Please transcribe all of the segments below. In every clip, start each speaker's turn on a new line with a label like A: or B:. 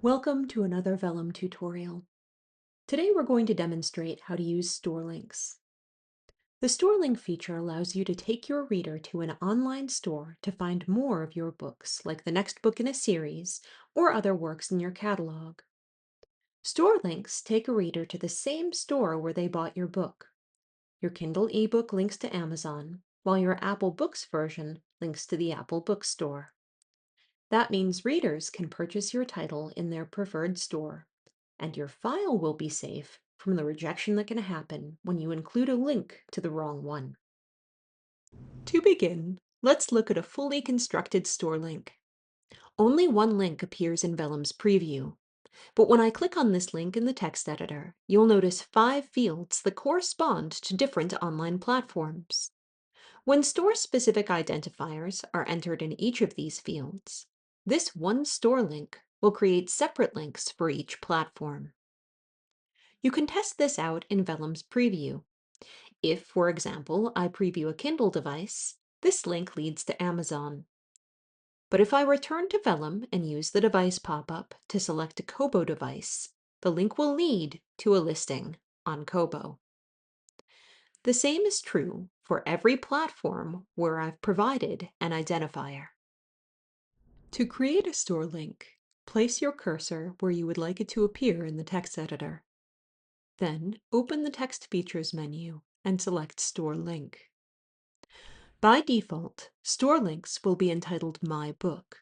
A: Welcome to another Vellum tutorial. Today we're going to demonstrate how to use store links. The store link feature allows you to take your reader to an online store to find more of your books, like the next book in a series or other works in your catalog. Store links take a reader to the same store where they bought your book. Your Kindle ebook links to Amazon, while your Apple Books version links to the Apple Bookstore. That means readers can purchase your title in their preferred store, and your file will be safe from the rejection that can happen when you include a link to the wrong one. To begin, let's look at a fully constructed store link. Only one link appears in Vellum's preview, but when I click on this link in the text editor, you'll notice 5 fields that correspond to different online platforms. When store-specific identifiers are entered in each of these fields, this one store link will create separate links for each platform. You can test this out in Vellum's preview. If, for example, I preview a Kindle device, this link leads to Amazon. But if I return to Vellum and use the device pop-up to select a Kobo device, the link will lead to a listing on Kobo. The same is true for every platform where I've provided an identifier. To create a store link, place your cursor where you would like it to appear in the text editor. Then open the Text Features menu and select Store Link. By default, store links will be entitled My Book.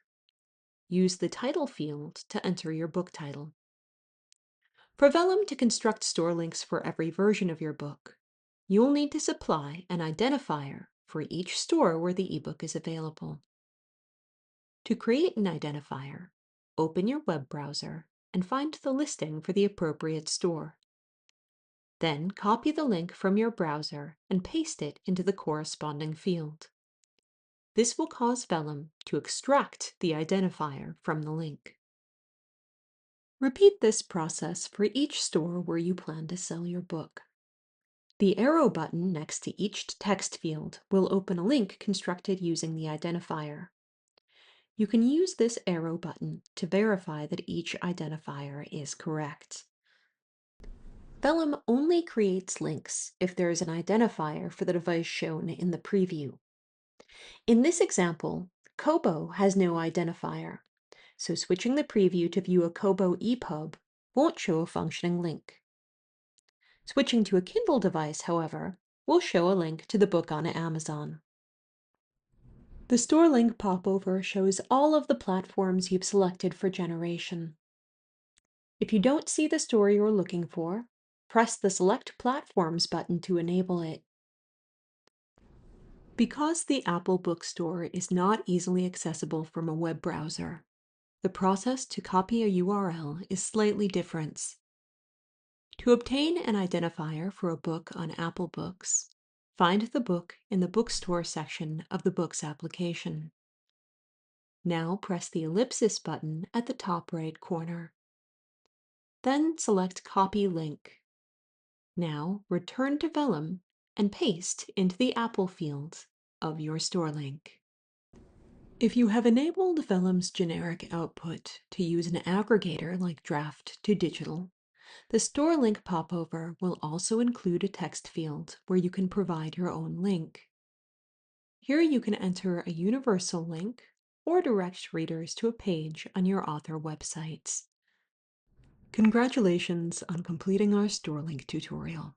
A: Use the title field to enter your book title. For Vellum to construct store links for every version of your book, you'll need to supply an identifier for each store where the ebook is available. To create an identifier, open your web browser and find the listing for the appropriate store. Then copy the link from your browser and paste it into the corresponding field. This will cause Vellum to extract the identifier from the link. Repeat this process for each store where you plan to sell your book. The arrow button next to each text field will open a link constructed using the identifier. You can use this arrow button to verify that each identifier is correct. Vellum only creates links if there is an identifier for the device shown in the preview. In this example, Kobo has no identifier, so switching the preview to view a Kobo EPUB won't show a functioning link. Switching to a Kindle device, however, will show a link to the book on Amazon. The store link popover shows all of the platforms you've selected for generation. If you don't see the store you're looking for, press the Select Platforms button to enable it. Because the Apple Bookstore is not easily accessible from a web browser, the process to copy a URL is slightly different. To obtain an identifier for a book on Apple Books, find the book in the Bookstore section of the Books application. Now press the ellipsis button at the top right corner. Then select Copy Link. Now return to Vellum and paste into the Apple field of your store link. If you have enabled Vellum's generic output to use an aggregator like Draft to Digital, the store link popover will also include a text field where you can provide your own link. Here you can enter a universal link or direct readers to a page on your author websites. Congratulations on completing our store link tutorial.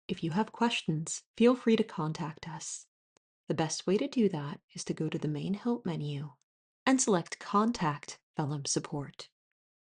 A: If you have questions, feel free to contact us. The best way to do that is to go to the main help menu and select Contact Vellum Support.